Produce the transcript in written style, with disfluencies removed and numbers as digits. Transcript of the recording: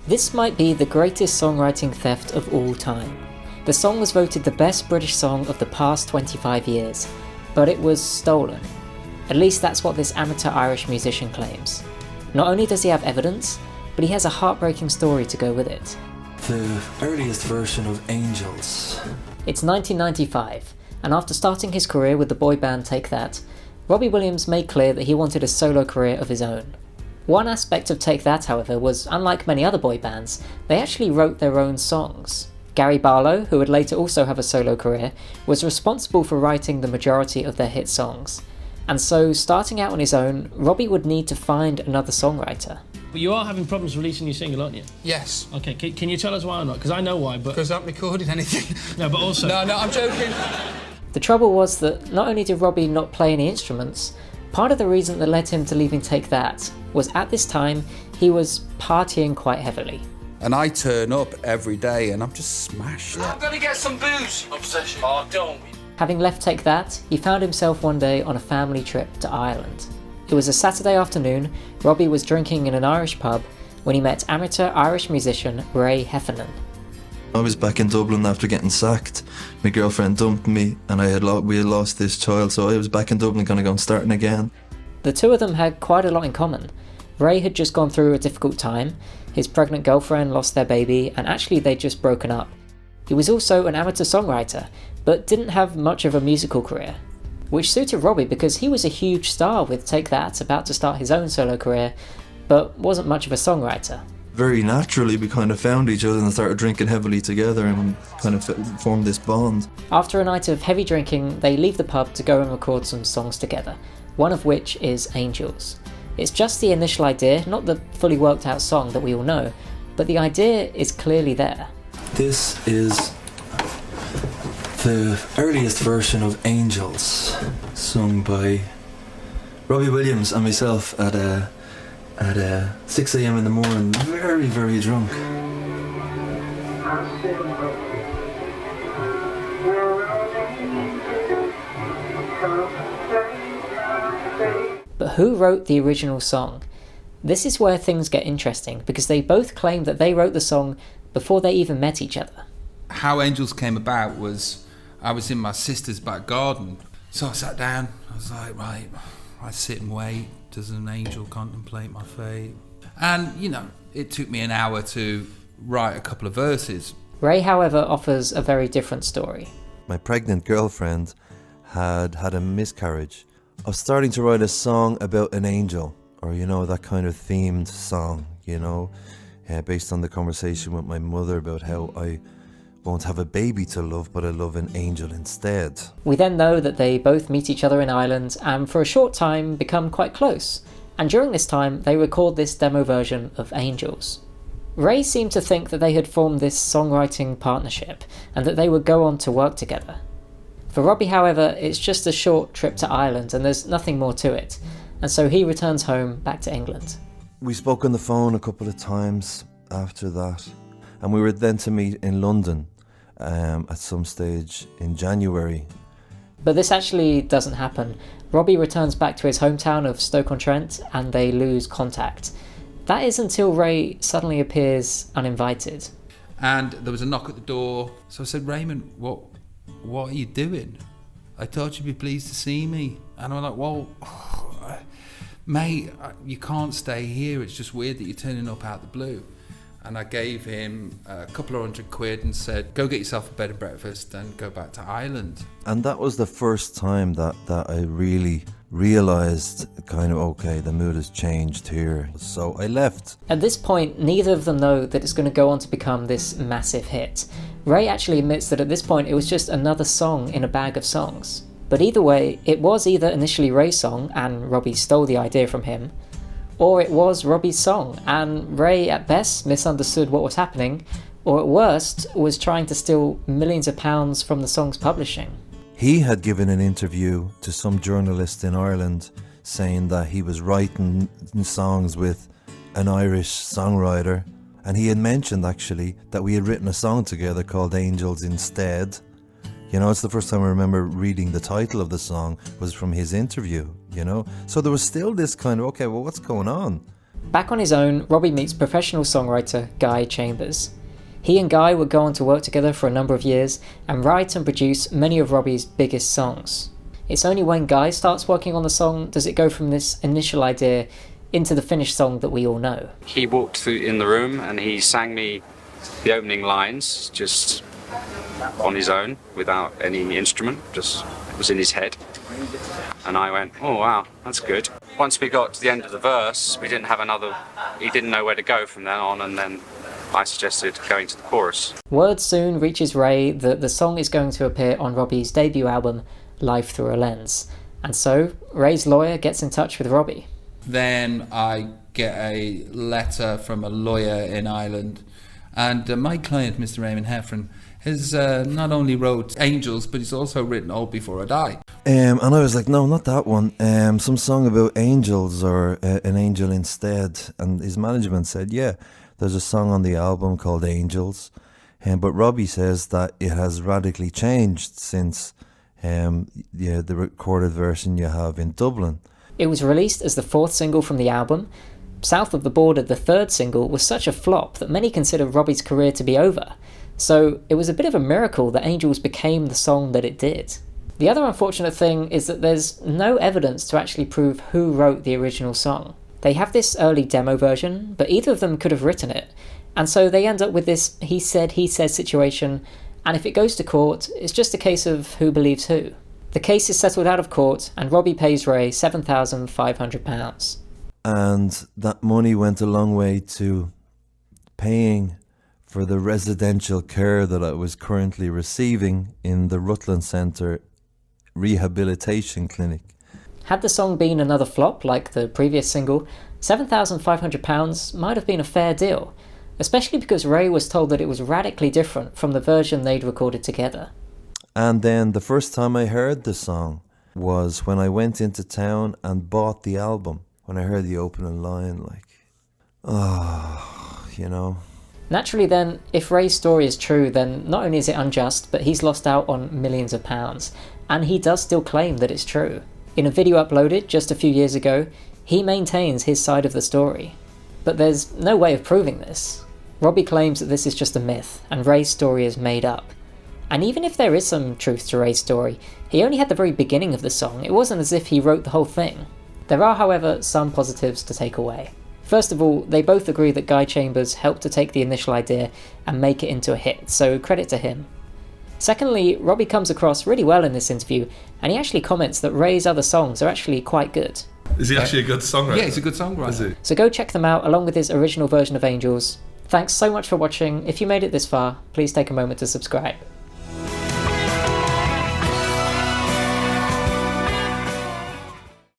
This might be the greatest songwriting theft of all time. The song was voted the best British song of the past 25 years, but it was stolen. At least that's what this amateur Irish musician claims. Not only does he have evidence, but he has a heartbreaking story to go with it. The earliest version of Angels. It's 1995, and after starting his career with the boy band Take That, Robbie Williams made clear that he wanted a solo career of his own. One aspect of Take That, however, was unlike many other boy bands, they actually wrote their own songs. Gary Barlow, who would later also have a solo career, was responsible for writing the majority of their hit songs. And so, starting out on his own, Robbie would need to find another songwriter. But you are having problems releasing your single, aren't you? Yes. Okay, can you tell us why or not? Because I know why, but... Because I haven't recorded anything. No, but also... No, I'm joking. The trouble was that not only did Robbie not play any instruments, part of the reason that led him to leaving Take That was at this time he was partying quite heavily. And I turn up every day and I'm just smashed. I'm gonna get some booze. Obsession. Oh, don't. Having left Take That, he found himself one day on a family trip to Ireland. It was a Saturday afternoon. Robbie was drinking in an Irish pub when he met amateur Irish musician Ray Heffernan. I was back in Dublin after getting sacked. My girlfriend dumped me and we had lost this child, so I was back in Dublin kind of going starting again. The two of them had quite a lot in common. Ray had just gone through a difficult time, his pregnant girlfriend lost their baby, and actually they'd just broken up. He was also an amateur songwriter, but didn't have much of a musical career, which suited Robbie because he was a huge star with Take That, about to start his own solo career, but wasn't much of a songwriter. Very naturally we kind of found each other and started drinking heavily together and kind of formed this bond. After a night of heavy drinking, they leave the pub to go and record some songs together, one of which is Angels. It's just the initial idea, not the fully worked out song that we all know, but the idea is clearly there. This is the earliest version of Angels, sung by Robbie Williams and myself at 6 a.m. in the morning, very, very drunk. But who wrote the original song? This is where things get interesting, because they both claim that they wrote the song before they even met each other. How Angels came about was I was in my sister's back garden. So I sat down, I was like, right, I sit and wait. Does an angel contemplate my fate? And, you know, it took me an hour to write a couple of verses. Ray, however, offers a very different story. My pregnant girlfriend had a miscarriage. I was starting to write a song about an angel, or, you know, that kind of themed song, you know, based on the conversation with my mother about how I won't have a baby to love, but I love an angel instead. We then know that they both meet each other in Ireland and for a short time become quite close. And during this time, they record this demo version of Angels. Ray seemed to think that they had formed this songwriting partnership and that they would go on to work together. For Robbie, however, it's just a short trip to Ireland and there's nothing more to it. And so he returns home back to England. We spoke on the phone a couple of times after that, and we were then to meet in London at some stage in January. But this actually doesn't happen. Robbie returns back to his hometown of Stoke-on-Trent and they lose contact. That is until Ray suddenly appears uninvited. And there was a knock at the door. So I said, Raymond, what are you doing? I thought you'd be pleased to see me. And I'm like, well, mate, you can't stay here. It's just weird that you're turning up out the blue. And I gave him a couple of £100 and said, go get yourself a bed and breakfast and go back to Ireland. And that was the first time that I really realised kind of, okay, the mood has changed here. So I left. At this point, neither of them know that it's going to go on to become this massive hit. Ray actually admits that at this point it was just another song in a bag of songs. But either way, it was either initially Ray's song and Robbie stole the idea from him, or it was Robbie's song, and Ray at best misunderstood what was happening, or at worst was trying to steal millions of pounds from the song's publishing. He had given an interview to some journalist in Ireland saying that he was writing songs with an Irish songwriter, and he had mentioned actually that we had written a song together called Angels instead. You know, it's the first time I remember reading the title of the song was from his interview, you know. So there was still this kind of, okay, well, what's going on? Back on his own, Robbie meets professional songwriter Guy Chambers. He and Guy would go on to work together for a number of years and write and produce many of Robbie's biggest songs. It's only when Guy starts working on the song does it go from this initial idea into the finished song that we all know. He walked through in the room and he sang me the opening lines just on his own without any instrument, just it was in his head. And I went, oh wow, that's good. Once we got to the end of the verse, he didn't know where to go from then on, and then I suggested going to the chorus. Word soon reaches Ray that the song is going to appear on Robbie's debut album, Life Through a Lens. And so, Ray's lawyer gets in touch with Robbie. Then I get a letter from a lawyer in Ireland, and my client, Mr. Raymond Heffron, has not only wrote Angels, but he's also written All Before I Die. And I was like, no, not that one. Some song about angels or an angel instead. And his management said, yeah, there's a song on the album called Angels. But Robbie says that it has radically changed since the recorded version you have in Dublin. It was released as the fourth single from the album. South of the Border, the third single, was such a flop that many consider Robbie's career to be over. So it was a bit of a miracle that Angels became the song that it did. The other unfortunate thing is that there's no evidence to actually prove who wrote the original song. They have this early demo version, but either of them could have written it, and so they end up with this he said situation, and if it goes to court, it's just a case of who believes who. The case is settled out of court, and Robbie pays Ray £7,500. And that money went a long way to paying for the residential care that I was currently receiving in the Rutland Centre Rehabilitation Clinic. Had the song been another flop like the previous single, £7,500 might have been a fair deal, especially because Ray was told that it was radically different from the version they'd recorded together. And then the first time I heard the song was when I went into town and bought the album. When I heard the opening line, like, you know. Naturally then, if Ray's story is true, then not only is it unjust, but he's lost out on millions of pounds, and he does still claim that it's true. In a video uploaded just a few years ago, he maintains his side of the story. But there's no way of proving this. Robbie claims that this is just a myth, and Ray's story is made up. And even if there is some truth to Ray's story, he only had the very beginning of the song. It wasn't as if he wrote the whole thing. There are, however, some positives to take away. First of all, they both agree that Guy Chambers helped to take the initial idea and make it into a hit, so credit to him. Secondly, Robbie comes across really well in this interview, and he actually comments that Ray's other songs are actually quite good. Is he actually a good songwriter? Yeah, he's a good songwriter. Is he? So go check them out along with his original version of Angels. Thanks so much for watching. If you made it this far, please take a moment to subscribe.